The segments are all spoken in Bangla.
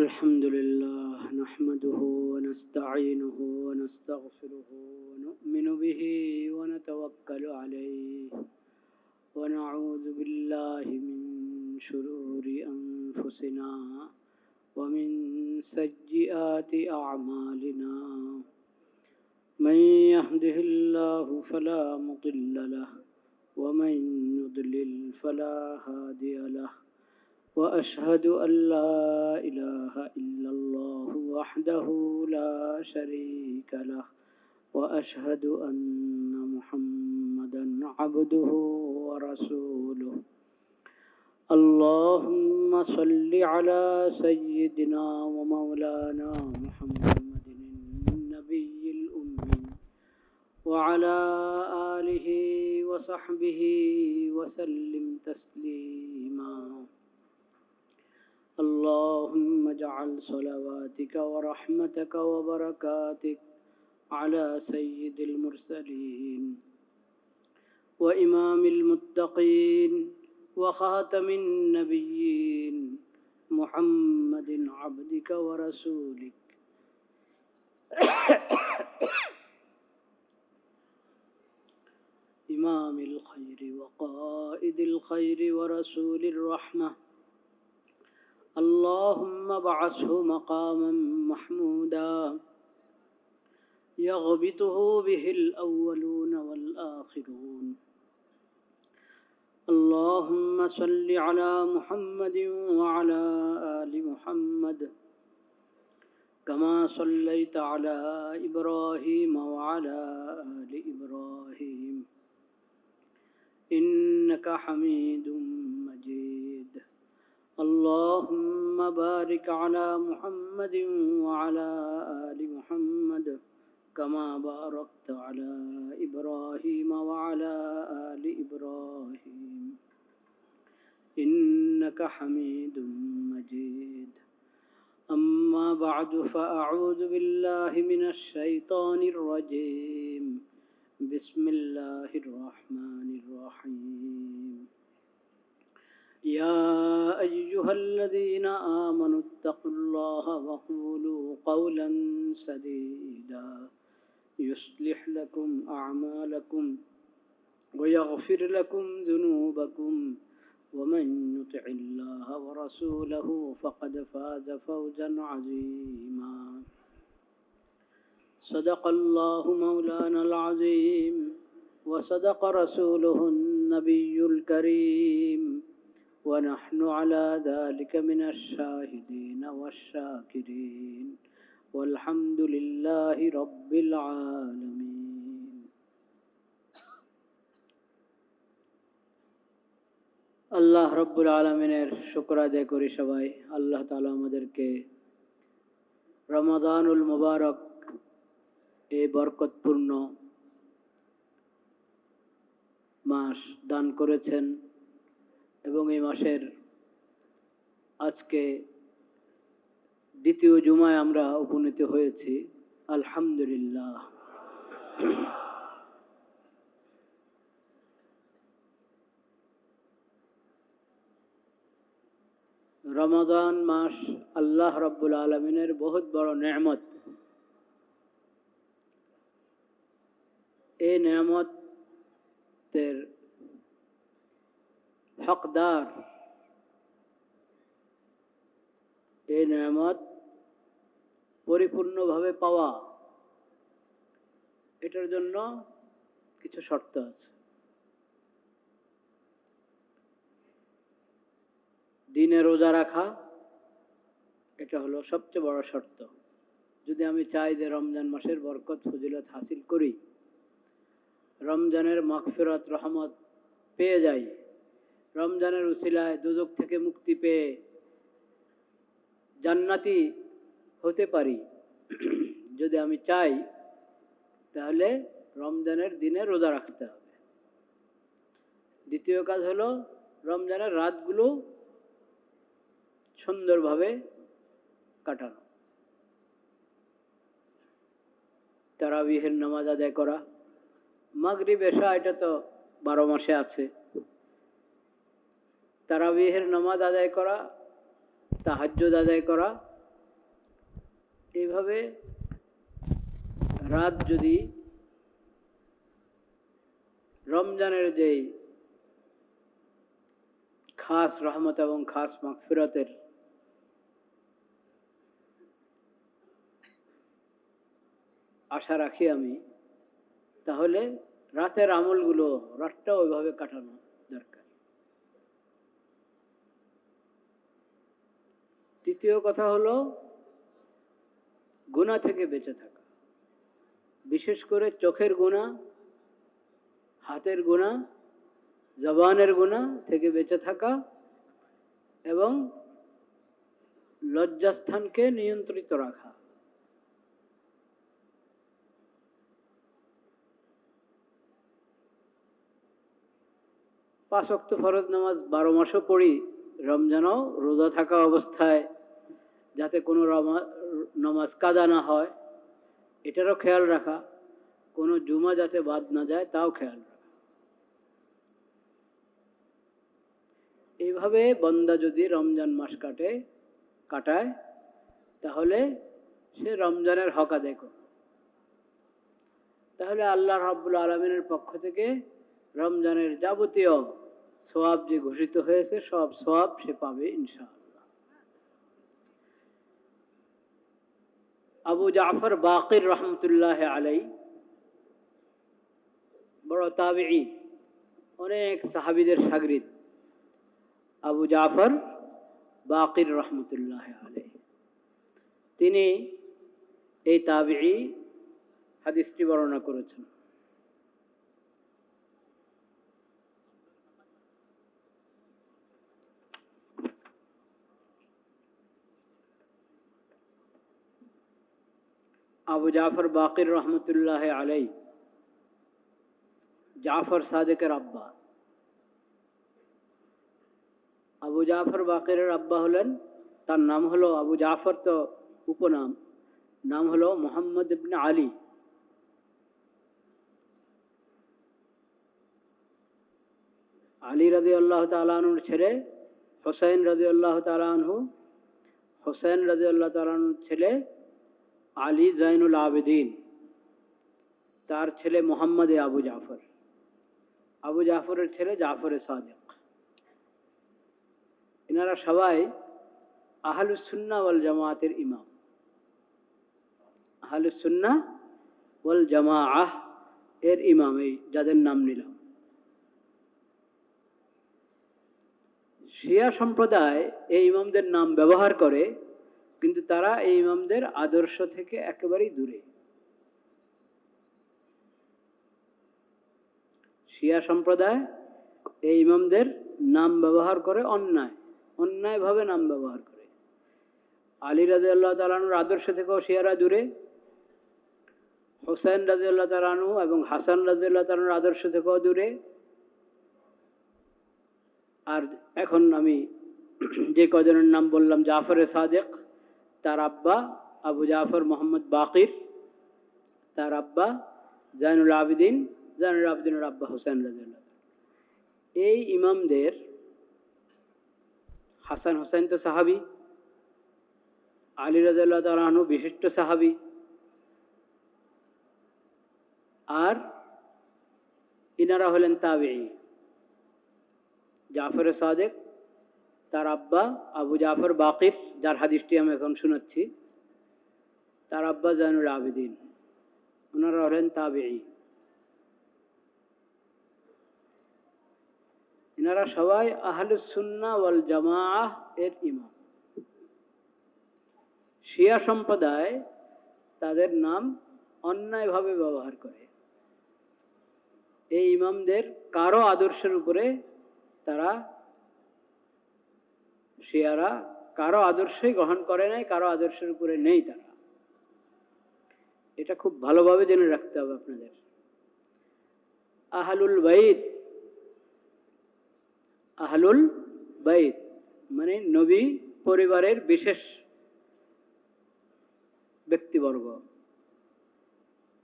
الحمد لله نحمده ونستعينه ونستغفره ونؤمن به ونتوكل عليه ونعوذ بالله من شرور أنفسنا ومن سيئات أعمالنا من يهده الله فلا مضل له ومن يضلل فلا هادي له وأشهد أن لا إله إلا الله وحده لا شريك له وأشهد أن محمدا عبده ورسوله اللهم صل على سيدنا ومولانا محمد النبي الأمي وعلى آله وصحبه وسلم تسليما اللهم اجعل صلواتك ورحمتك وبركاتك على سيد المرسلين وإمام المتقين وخاتم النبيين محمد عبدك ورسولك إمام الخير وقائد الخير ورسول الرحمة اللهم ابعثه مقاما محمودا يغبطه به الأولون والآخرون اللهم صل على محمد وعلى آل محمد كما صليت على إبراهيم وعلى آل إبراهيم إنك حميد مجيد اللهم بارك على محمد وعلى آل محمد كما باركت على إبراهيم وعلى آل إبراهيم إنك حميد مجيد أما بعد فأعوذ بالله من الشيطان الرجيم بسم الله الرحمن الرحيم يا أيها الذين آمنوا اتقوا الله وقولوا قولا سديدا يصلح لكم أعمالكم ويغفر لكم ذنوبكم ومن يطع الله ورسوله فقد فاز فوزا عظيما صدق الله مولانا العظيم وصدق رسوله النبي الكريم ونحن على ذلك من الشاهدين والشاكرين والحمد لله رب العالمين আল্লাহ রব্বুল আলামিনের শুকর আদায় করি সবাই। আল্লাহ তাআলা আমাদেরকে রমাদানুল মুবারক এই বরকতপূর্ণ মাস দান করেছেন এবং এই মাসের আজকে দ্বিতীয় জুমায় আমরা উপনীত হয়েছি, আলহামদুলিল্লাহ। রমাদান মাস আল্লাহ রাব্বুল আলামিনের বহুত বড় নেয়ামত। এই নেয়ামতের হকদার, এই নেয়ামত পরিপূর্ণভাবে পাওয়া, এটার জন্য কিছু শর্ত আছে। দিনে রোজা রাখা, এটা হলো সবচেয়ে বড় শর্ত। যদি আমি চাই যে রমজান মাসের বরকত ফজিলত হাসিল করি, রমজানের মাগফিরাত রহমত পেয়ে যাই, রমজানের উসিলায় দুজক থেকে মুক্তি পেয়ে জান্নাতি হতে পারি, যদি আমি চাই, তাহলে রমজানের দিনে রোজা রাখতে হবে। দ্বিতীয় কাজ হলো রমজানের রাতগুলো সুন্দরভাবে কাটানো, তারাবিহের নামাজ আদায় করা। মাগরিব এশা এটা তো 12 মাসে আছে। তারাবিহের নামাজ আদায় করা, তাহাজ্জুদ আদায় করা, এইভাবে রাত যদি রমজানের যেই খাস রহমত এবং খাস মাগফিরাতের আশা রাখি আমি, তাহলে রাতের আমলগুলো রাতটা ওইভাবে কাটানো দরকার। তৃতীয় কথা হলো গুনাহ থেকে বেঁচে থাকা, বিশেষ করে চোখের গুনাহ, হাতের গুনাহ, জবানের গুনাহ থেকে বেঁচে থাকা এবং লজ্জাস্থানকে নিয়ন্ত্রিত রাখা। পাঁচ ওয়াক্ত ফরজ নামাজ 12 মাসও পড়ি, রমজানও রোজা থাকা অবস্থায় যাতে কোনো নামাজ কাজা না হয় এটারও খেয়াল রাখা, কোনো জুমা যাতে বাদ না যায় তাও খেয়াল রাখা। এইভাবে বান্দা যদি রমজান মাস কাটায় তাহলে সে রমজানের হক আদায় করবে। তাহলে আল্লাহ রাব্বুল আলামিনের পক্ষ থেকে রমজানের যাবতীয় সওয়াব যে ঘোষিত হয়েছে সব সওয়াব সে পাবে ইনশাআল্লাহ। আবু জাফর বাকির রহমতুল্লাহ আলাই বড় তাবিঈ, অনেক সাহাবীদের শাগরিদ আবু জাফর বাকির রহমতুল্লাহ আলাই, তিনি এই তাবিঈ হাদিসটি বর্ণনা করেছেন। আবু জাফর বাকির রহমতুল্লাহ আলাই জাফর সাদেকের আব্বা। আবু জাফর বাকিরের আব্বা হলেন, তার নাম হলো আবু জাফর, তো উপনাম, নাম হলো মোহাম্মদ ইবনে আলী। আলী রাদিয়াল্লাহু তাআলা আনহুর ছেলে হোসেন রাদিয়াল্লাহু তাআলা আনহু, হোসেন রাদিয়াল্লাহু তাআলা আনহুর ছেলে আলী জাইনুল আবেদিন, তার ছেলে মোহাম্মদ আবু জাফর, আবু জাফরের ছেলে জাফর সাদেক। এনারা সবাই আহলুস সুন্নাহ ওয়াল জামাতের ইমাম। আহলুস সুন্নাহ ওয়াল জামাআহ এর ইমাম এই যাদের নাম নিলাম। শিয়া সম্প্রদায় এই ইমামদের নাম ব্যবহার করে, কিন্তু তারা এই ইমামদের আদর্শ থেকে একেবারেই দূরে। শিয়া সম্প্রদায় এই ইমামদের নাম ব্যবহার করে অন্যায়ভাবে নাম ব্যবহার করে। আলী রাদিয়াল্লাহু তাআলা আনহুর আদর্শ থেকেও শিয়ারা দূরে, হোসেন রাদিয়াল্লাহু তাআলা আনহু এবং হাসান রাদিয়াল্লাহু তাআলা আনহুর আদর্শ থেকেও দূরে। আর এখন আমি যে কজনের নাম বললাম, জাফর সাদেক, তার আব্বা আবু জাফর মোহাম্মদ বাকির, তার আব্বা জাইনুল আবেদিন, জাইনুল আবেদিনের আব্বা হোসেন রাদিয়াল্লাহু তাআলা। এই ইমামদের হাসান হোসেন তো সাহাবী, আলী রাদিয়াল্লাহু তাআলা আনহু বিশিষ্ট সাহাবী, আর ইনারা হলেন তাবেঈ। জাফর সাদেক, তার আব্বা আবু জাফর বাকির, যার হাদিসটি আমি এখন শোনাচ্ছি, তার আব্বা জাইনুল আবেদিন, ওনারা হলেন তাবেঈ। এনারা সবাই আহলুস সুন্নাহ ওয়াল জামাআহ এর ইমাম। শিয়া সম্প্রদায় তাদের নাম অন্যায়ভাবে ব্যবহার করে। এই ইমামদের কারো আদর্শের উপরে তারা, শিয়ারা কারো আদর্শই গ্রহণ করে নাই, কারো আদর্শের উপরে নেই তারা। এটা খুব ভালোভাবে জেনে রাখতে হবে আপনাদের। আহলুল বাইত মানে নবী পরিবারের বিশেষ ব্যক্তিবর্গ।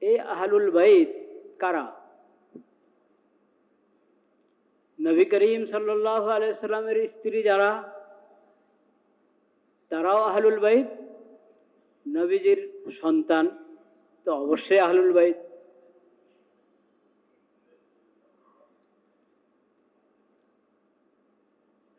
এই আহলুল বাইত কারা? নবী করিম সাল্লাল্লাহু আলাইহি সাল্লামের স্ত্রী যারা, তারাও আহলুল বাইত, নবীজির সন্তান তো অবশ্যই আহলুল বাইত।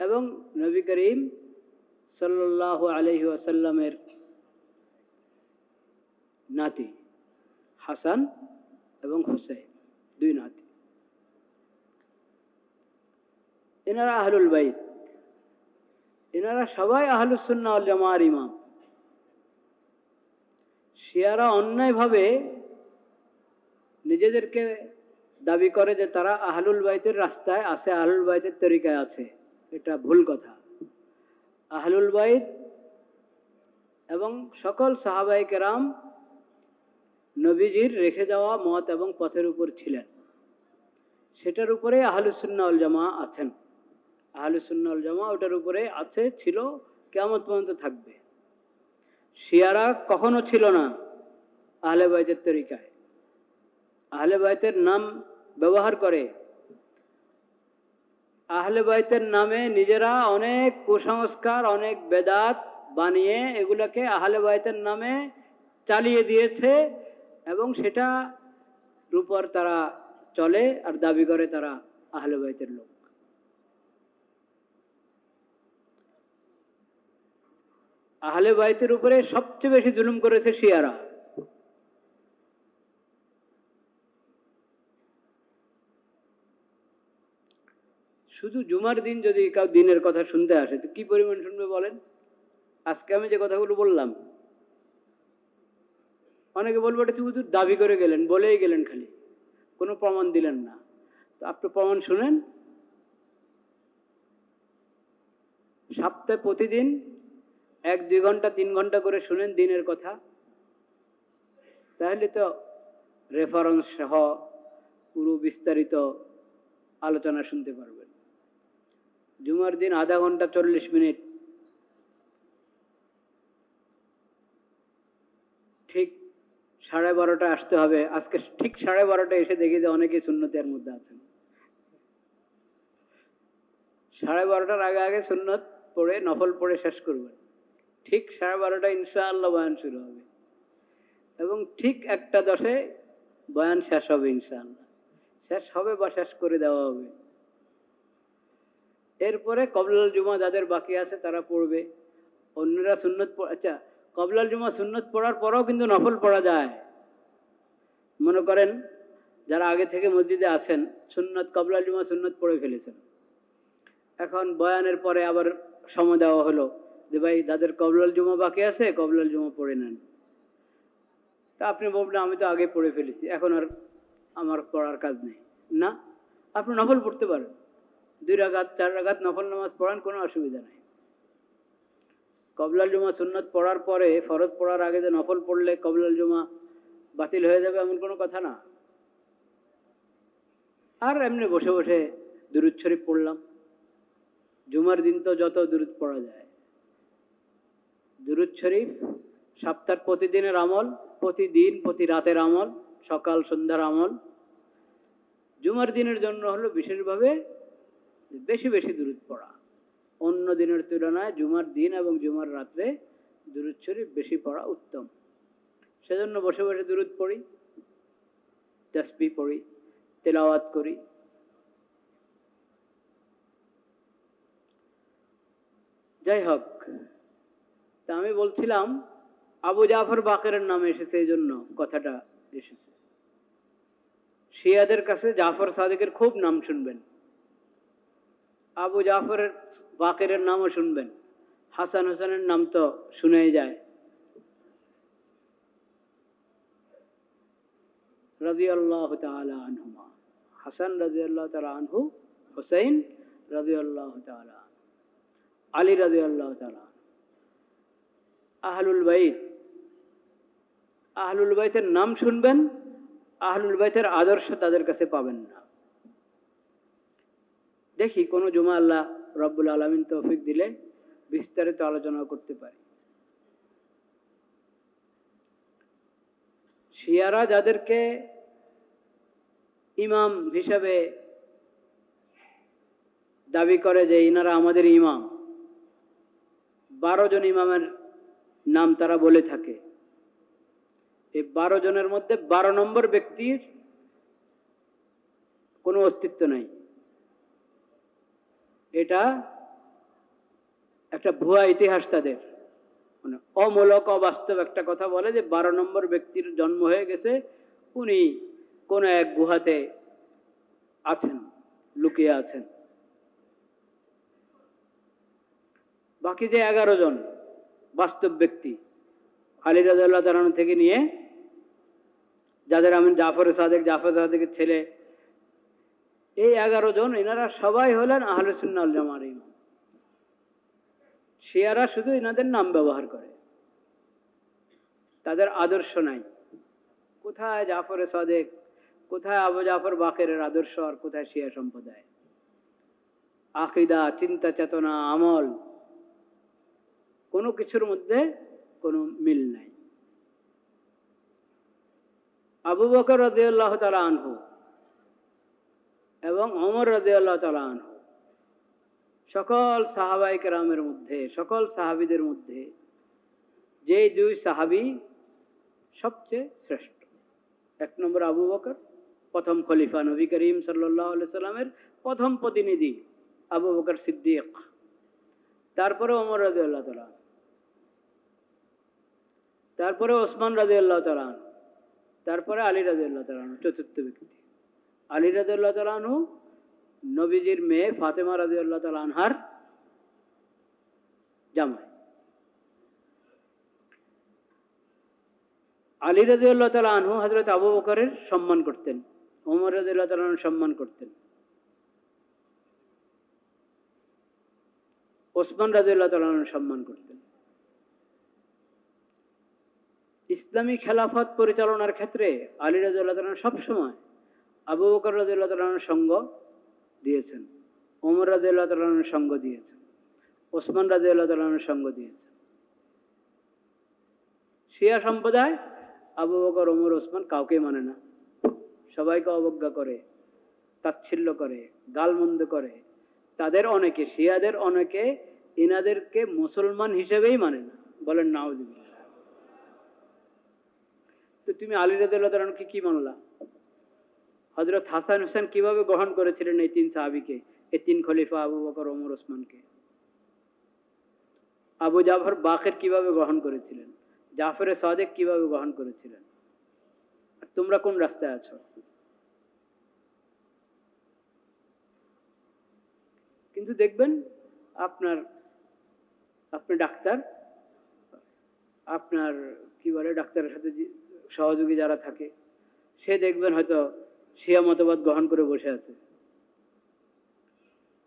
এবং নবী করিম সাল্লাল্লাহু আলাইহি ওয়াসাল্লামের নাতি হাসান এবং হুসাইন, দুই নাতি, এনারা আহলুল বাইত। এনারা সবাই আহলুস সুন্নাহ ওয়াল জামাআর ইমাম। শিয়ারা অন্যায়ভাবে নিজেদেরকে দাবি করে যে তারা আহলুল বাইতের রাস্তায় আছে, আহলুল বাইতের তরিকায় আছে। এটা ভুল কথা। আহলুল বাইত এবং সকল সাহাবায়ে কেরাম নবীজির রেখে যাওয়া মত এবং পথের উপর ছিলেন, সেটার উপরে আহলুস সুন্নাহ ওয়াল জামাআহ আছেন। আহলুস সুন্নাহ ওয়াল জামাআহ ওটার উপরে আছে, ছিল, কিয়ামত পর্যন্ত থাকবে। শিয়ারা কখনো ছিল না আহলে বাইতের তরিকায়। আহলে বাইতের নাম ব্যবহার করে, আহলে বাইতের নামে নিজেরা অনেক কুসংস্কার, অনেক বেদাত বানিয়ে এগুলোকে আহলে বাইতের নামে চালিয়ে দিয়েছে এবং সেটার উপর তারা চলে আর দাবি করে তারা আহলে বাইতের লোক। আহলে বাইতের উপরে সবচেয়ে বেশি জুলুম করেছে শিয়ারা। শুধু জুমার দিন যদি কাউ দিনের কথা শুনতে আসে তো কি পরিমাণ শুনবে বলেন? আজকে আমি যে কথাগুলো বললাম, অনেকে বলবো এটা শুধু দাবি করে গেলেন, বলেই গেলেন, খালি কোনো প্রমাণ দিলেন না। তো আপনি প্রমাণ শুনেন। সপ্তাহে প্রতিদিন 1-2 ঘন্টা 3 ঘন্টা করে শুনেন দিনের কথা, তাহলে তো রেফারেন্স সহ পুরো বিস্তারিত আলোচনা শুনতে পারবেন। জুমার দিন আধা ঘন্টা 40 মিনিট ঠিক 12:30 আসতে হবে। আজকে ঠিক 12:30 এসে দেখি যে অনেকেই সুন্নতের মধ্যে আছেন। 12:30 আগে আগে সুন্নত পড়ে নফল পড়ে শেষ করবেন। ঠিক 12:30 ইনশাআল্লাহ বয়ান শুরু হবে এবং ঠিক 1:10 বয়ান শেষ হবে ইনশাআল্লাহ। শেষ হবে বা শেষ করে দেওয়া হবে। এরপরে কবলাল জুমা যাদের বাকি আছে তারা পড়বে, অন্যরা সুন্নত। আচ্ছা, কবলাল জুমা সুন্নত পড়ার পরেও কিন্তু নফল পড়া যায়। মনে করেন যারা আগে থেকে মসজিদে আছেন, সুন্নত কবলাল জুমা সুন্নত পড়ে ফেলেছেন, এখন বয়ানের পরে আবার সময় দেওয়া হলো যে ভাই যাদের কবলাল জুমা বাকি আছে কবলাল জুমা পড়ে নেন। তা আপনি বলবেন আমি তো আগে পড়ে ফেলেছি, এখন আর আমার পড়ার কাজ নেই। না, আপনি নফল পড়তে পারেন। 2 রাকাত 4 রাকাত নফল নামাজ পড়ান, কোনো অসুবিধা নেই। কবলাল জুমা সুন্নত পড়ার পরে ফরজ পড়ার আগে যে নফল পড়লে কবলাল জুমা বাতিল হয়ে যাবে এমন কোনো কথা না। আর এমনি বসে বসে দুরূদ শরীফ পড়লাম। জুমার দিন তো যত দুরূদ পড়া যায়। দুরূদ শরীফ সপ্তাহের প্রতিদিনের আমল, প্রতিদিন প্রতি রাতের আমল, সকাল সন্ধ্যার আমল। জুমার দিনের জন্য হলো বিশেষভাবে বেশি বেশি দুরূদ পড়া। অন্য দিনের তুলনায় জুমার দিন এবং জুমার রাত্রে দুরূদ শরীফ বেশি পড়া উত্তম। সেজন্য বসে বসে দুরূদ পড়ি, তাসবিহ পড়ি, তেলাওয়াত করি। যাই হোক, তা আমি বলছিলাম আবু জাফর বাকেরের নামে এসেছে, এই জন্য কথাটা এসেছে। শিয়াদের কাছে জাফর সাদিকের খুব নাম শুনবেন, আবু জাফরের বাকেরের নামও শুনবেন, হাসান হোসেনের নাম তো শুনেই যায়। রাদিয়াল্লাহু তাআলা আনহুমা, হাসান রাদিয়াল্লাহু তাআলা আনহু, হুসাইন রাদিয়াল্লাহু তাআলা আনহু, আলী রাদিয়াল্লাহু তাআলা। আহলুল বাইত, আহলুল বাইতের নাম শুনবেন, আহলুল বাইতের আদর্শ তাদের কাছে পাবেন না। দেখি কোনো জুমা আল্লাহ রব্বুল আলামিন তৌফিক দিলে বিস্তারিত আলোচনা করতে পারি। শিয়ারা যাদেরকে ইমাম হিসাবে দাবি করে যে ইনারা আমাদের ইমাম, 12 জন ইমামের নাম তারা বলে থাকে। এই 12 জনের মধ্যে 12 নম্বর ব্যক্তির কোনো অস্তিত্ব নাই। এটা একটা ভুয়া ইতিহাস তাদের, মানে অমূলক অবাস্তব একটা কথা বলে যে 12 নম্বর ব্যক্তির জন্ম হয়ে গেছে, উনি কোন এক গুহাতে আছেন, লুকিয়ে আছেন। বাকি যে 11 জন বাস্তব ব্যক্তি আলী রাদিয়াল্লাহু তাআলা আনহু থেকে নিয়ে, যাদের আমি জাফর সাদেকের ছেলে, এই 11 জন এনারা সবাই হলেন আহলে সুন্নাহ ওয়াল জামাআর ইমাম। শিয়ারা শুধু এনাদের নাম ব্যবহার করে, তাদের আদর্শ নাই। কোথায় জাফর সাদেক, কোথায় আবু জাফর বাকেরের আদর্শ, আর কোথায় শিয়া সম্প্রদায়? আকীদা, চিন্তা চেতনা, আমল, কোনো কিছুর মধ্যে কোনো মিল নাই। আবু বকর রাদিয়াল্লাহু তাআলা আনহু এবং ওমর রাদিয়াল্লাহু তাআলা আনহু সকল সাহাবায়ে কেরামের মধ্যে, সকল সাহাবীদের মধ্যে যে দুই সাহাবী সবচেয়ে শ্রেষ্ঠ। এক নম্বর আবু বকর, প্রথম খলিফা, নবী করিম সাল্লাল্লাহু আলাইহি সাল্লামের প্রথম প্রতিনিধি আবু বকর সিদ্দিক। তারপরে ওমর রাদিয়াল্লাহু তাআলা, তারপরে ওসমান রাদিয়াল্লাহু তাআলা, তারপরে আলী রাদিয়াল্লাহু তাআলা, চতুর্থ ব্যক্তি। আলী রাদিয়াল্লাহু তাআলা নবীজির মেয়ে ফাতেমা রাদিয়াল্লাহু তাআলা আনহার জামাই। আলী রাদিয়াল্লাহু তাআলা আনহু হযরত আবু বকরের সম্মান করতেন, ওমর রাদিয়াল্লাহু তাআলা আনহু সম্মান করতেন, ওসমান রাদিয়াল্লাহু তাআলা আনহু সম্মান করতেন। ইসলামী খেলাফত পরিচালনার ক্ষেত্রে আলী রাদিয়াল্লাহু তাআলা সবসময় আবু বকর রাদিয়াল্লাহু তাআলার সঙ্গ দিয়েছেন, ওমর রাদিয়াল্লাহু তাআলার সঙ্গ দিয়েছেন, ওসমান রাদিয়াল্লাহু তাআলার সঙ্গ দিয়েছেন। শিয়া সম্প্রদায় আবু বকর, ওমর, ওসমান কাউকে মানে না, সবাইকে অবজ্ঞা করে, তাচ্ছিল্য করে, গালমন্দ করে। তাদের অনেকে, শিয়াদের অনেকে ইনাদেরকে মুসলমান হিসেবেই মানে না, বলেন নাউজুবিল্লাহ। তো তুমি আলী রাদিয়াল্লাহু তাআলাকে কি মানলা? হযরত হাসান হোসেন কিভাবে গ্রহণ করেছিলেন এই তিন সাহাবীকে, এই তিন খলিফা আবু বকর, ওমর, ওসমানকে? আবু জাফর বাকের কিভাবে গ্রহণ করেছিলেন? জাফর সাদেক কিভাবে গ্রহণ করেছিলেন? আর তোমরা কোন রাস্তায় আছো? কিন্তু দেখবেন আপনি ডাক্তার, আপনার কি বলে, ডাক্তারের সাথে সহযোগী যারা থাকে, সে দেখবেন হয়তো শিয়া মতবাদ গ্রহণ করে বসে আছে,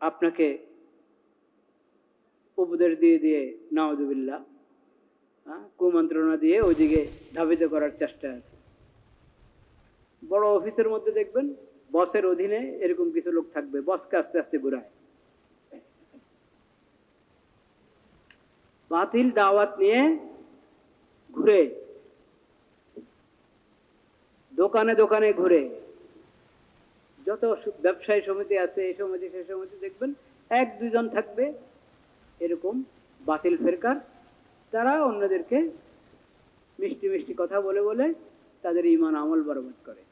আপনাকে উপদেশ দিয়ে দিয়ে নাউজুবিল্লাহ, কুমন্ত্রণা দিয়ে ওইদিকে ধাবিত করার চেষ্টা আছে। বড় অফিসের মধ্যে দেখবেন বসের অধীনে এরকম কিছু লোক থাকবে, বসকে আস্তে আস্তে ঘুরায়, বাতিল দাওয়াত নিয়ে ঘুরে, দোকানে দোকানে ঘুরে, যত ব্যবসায়ী সমিতি আছে, এই সমিতি সেই সমিতি, দেখবেন এক দুজন থাকবে এরকম বাতিল ফেরকার, তারা অন্যদেরকে মিষ্টি মিষ্টি কথা বলে বলে তাদের ঈমান আমল বরবাদ করে।